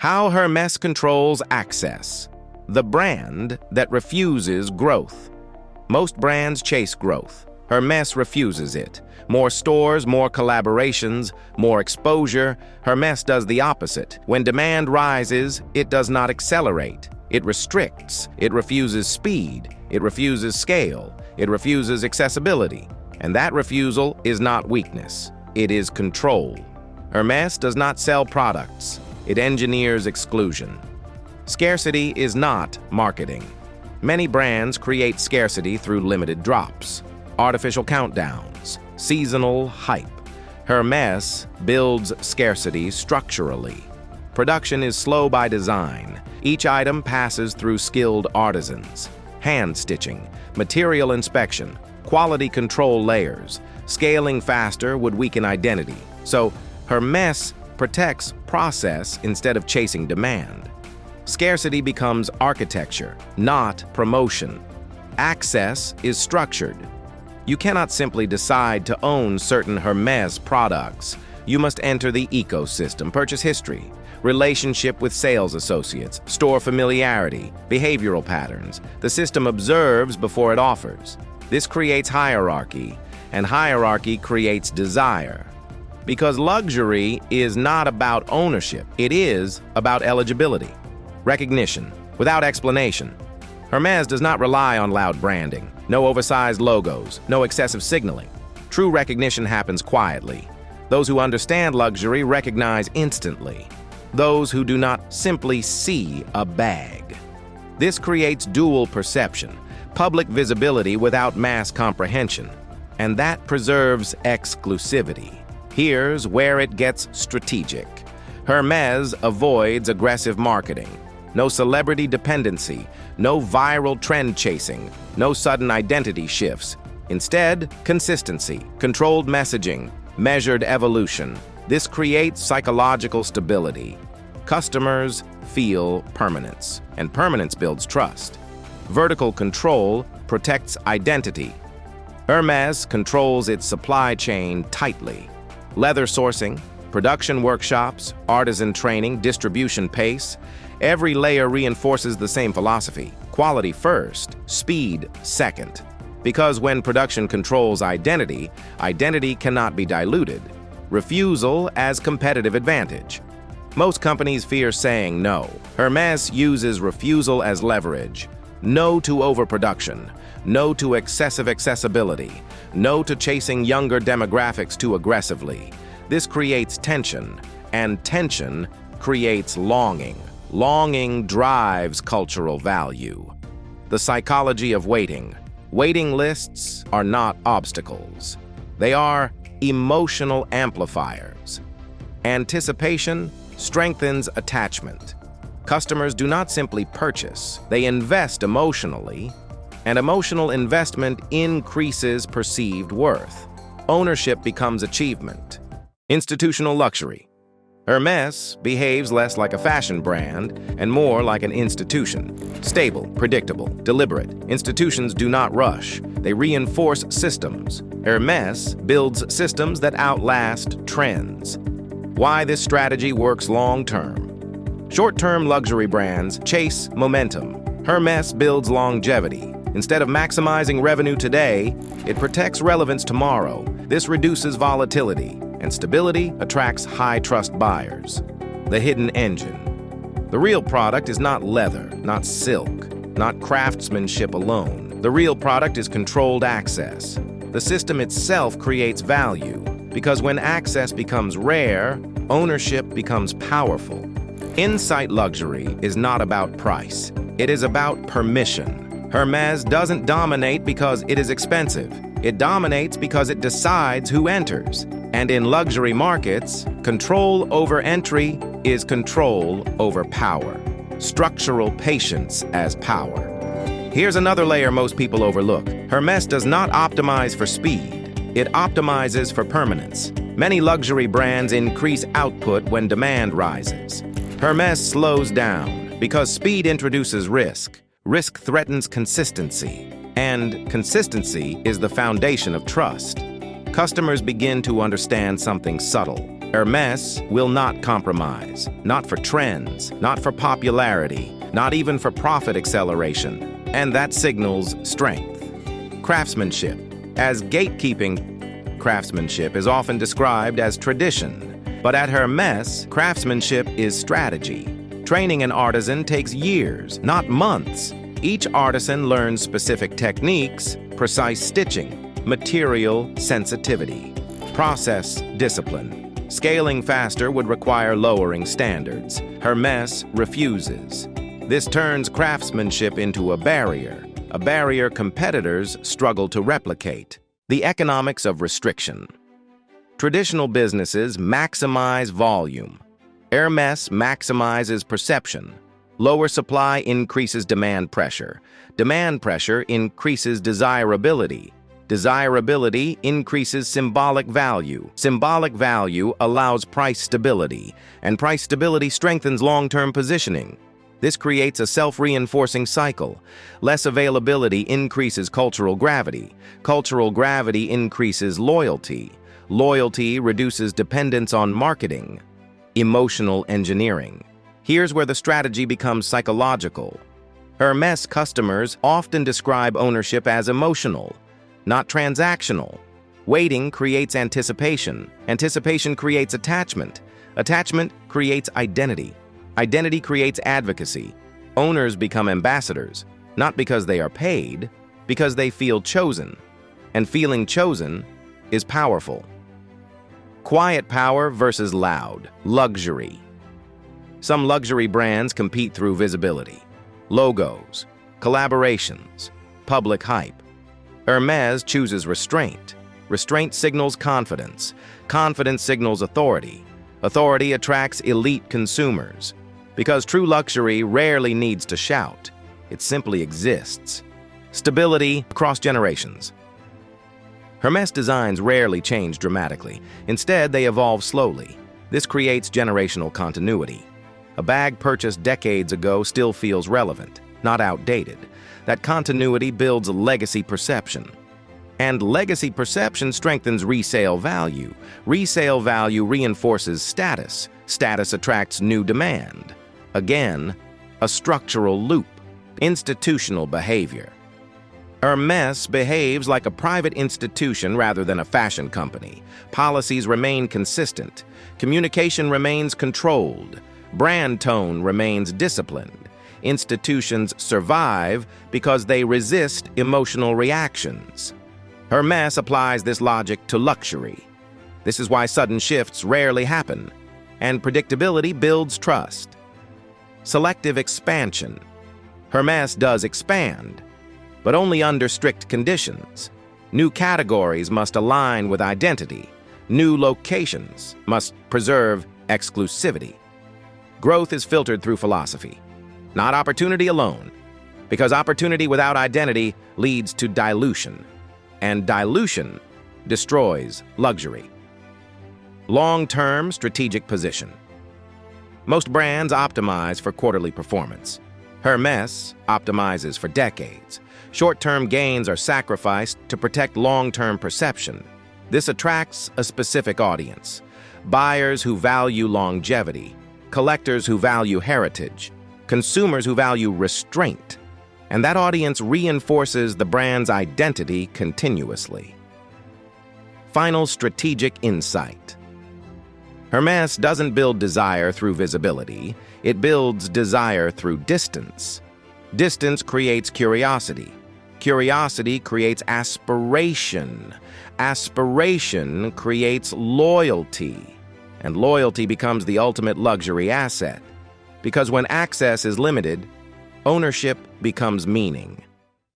How Hermès controls access. The brand that refuses growth. Most brands chase growth. Hermès refuses it. More stores, more collaborations, more exposure. Hermès does the opposite. When demand rises, it does not accelerate. It restricts. It refuses speed. It refuses scale. It refuses accessibility. And that refusal is not weakness. It is control. Hermès does not sell products. It engineers exclusion. Scarcity is not marketing. Many brands create scarcity through limited drops, artificial countdowns, seasonal hype. Hermès builds scarcity structurally. Production is slow by design. Each item passes through skilled artisans. Hand stitching, material inspection, quality control layers. Scaling faster would weaken identity. So, Hermès protects process instead of chasing demand. Scarcity becomes architecture, not promotion. Access is structured. You cannot simply decide to own certain Hermès products. You must enter the ecosystem, purchase history, relationship with sales associates, store familiarity, behavioral patterns. The system observes before it offers. This creates hierarchy, and hierarchy creates desire. Because luxury is not about ownership, it is about eligibility. Recognition, without explanation. Hermès does not rely on loud branding, no oversized logos, no excessive signaling. True recognition happens quietly. Those who understand luxury recognize instantly. Those who do not simply see a bag. This creates dual perception, public visibility without mass comprehension, and that preserves exclusivity. Here's where it gets strategic. Hermès avoids aggressive marketing. No celebrity dependency, no viral trend chasing, no sudden identity shifts. Instead, consistency, controlled messaging, measured evolution. This creates psychological stability. Customers feel permanence, and permanence builds trust. Vertical control protects identity. Hermès controls its supply chain tightly. Leather sourcing, production workshops, artisan training, distribution pace. Every layer reinforces the same philosophy. Quality first, speed second. Because when production controls identity, identity cannot be diluted. Refusal as competitive advantage. Most companies fear saying no. Hermès uses refusal as leverage. No to overproduction. No to excessive accessibility. No to chasing younger demographics too aggressively. This creates tension, and tension creates longing. Longing drives cultural value. The psychology of waiting. Waiting lists are not obstacles. They are emotional amplifiers. Anticipation strengthens attachment. Customers do not simply purchase, they invest emotionally, and emotional investment increases perceived worth. Ownership becomes achievement. Institutional luxury. Hermès behaves less like a fashion brand and more like an institution. Stable, predictable, deliberate. Institutions do not rush. They reinforce systems. Hermès builds systems that outlast trends. Why this strategy works long-term. Short-term luxury brands chase momentum. Hermès builds longevity. Instead of maximizing revenue today, it protects relevance tomorrow. This reduces volatility, and stability attracts high-trust buyers. The hidden engine. The real product is not leather, not silk, not craftsmanship alone. The real product is controlled access. The system itself creates value, because when access becomes rare, ownership becomes powerful. Insight luxury is not about price. It is about permission. Hermès doesn't dominate because it is expensive. It dominates because it decides who enters. And in luxury markets, control over entry is control over power. Structural patience as power. Here's another layer most people overlook. Hermès does not optimize for speed. It optimizes for permanence. Many luxury brands increase output when demand rises. Hermès slows down because speed introduces risk. Risk threatens consistency, and consistency is the foundation of trust. Customers begin to understand something subtle. Hermès will not compromise, not for trends, not for popularity, not even for profit acceleration, and that signals strength. Craftsmanship. As gatekeeping, craftsmanship is often described as tradition, but at Hermès, craftsmanship is strategy. Training an artisan takes years, not months. Each artisan learns specific techniques, precise stitching, material sensitivity, process discipline. Scaling faster would require lowering standards. Hermès refuses. This turns craftsmanship into a barrier competitors struggle to replicate. The economics of restriction. Traditional businesses maximize volume. Hermès maximizes perception. Lower supply increases demand pressure. Demand pressure increases desirability. Desirability increases symbolic value. Symbolic value allows price stability, and price stability strengthens long-term positioning. This creates a self-reinforcing cycle. Less availability increases cultural gravity. Cultural gravity increases loyalty. Loyalty reduces dependence on marketing. Emotional engineering. Here's where the strategy becomes psychological. Hermès customers often describe ownership as emotional, not transactional. Waiting creates anticipation. Anticipation creates attachment. Attachment creates identity. Identity creates advocacy. Owners become ambassadors, not because they are paid, because they feel chosen. And feeling chosen is powerful. Quiet power versus loud. Luxury. Some luxury brands compete through visibility, logos, collaborations, public hype. Hermès chooses restraint. Restraint signals confidence. Confidence signals authority. Authority attracts elite consumers. Because true luxury rarely needs to shout. It simply exists. Stability across generations. Hermès designs rarely change dramatically. Instead, they evolve slowly. This creates generational continuity. A bag purchased decades ago still feels relevant, not outdated. That continuity builds a legacy perception. And legacy perception strengthens resale value. Resale value reinforces status. Status attracts new demand. Again, a structural loop. Institutional behavior. Hermès behaves like a private institution rather than a fashion company. Policies remain consistent. Communication remains controlled. Brand tone remains disciplined. Institutions survive because they resist emotional reactions. Hermès applies this logic to luxury. This is why sudden shifts rarely happen, and predictability builds trust. Selective expansion. Hermès does expand, but only under strict conditions. New categories must align with identity. New locations must preserve exclusivity. Growth is filtered through philosophy, not opportunity alone, because opportunity without identity leads to dilution, and dilution destroys luxury. Long-term strategic position. Most brands optimize for quarterly performance. Hermès optimizes for decades. Short-term gains are sacrificed to protect long-term perception. This attracts a specific audience: buyers who value longevity, collectors who value heritage, consumers who value restraint, and that audience reinforces the brand's identity continuously. Final strategic insight. Hermès doesn't build desire through visibility, it builds desire through distance. Distance creates curiosity. Curiosity creates aspiration. Aspiration creates loyalty. And loyalty becomes the ultimate luxury asset. Because when access is limited, ownership becomes meaning.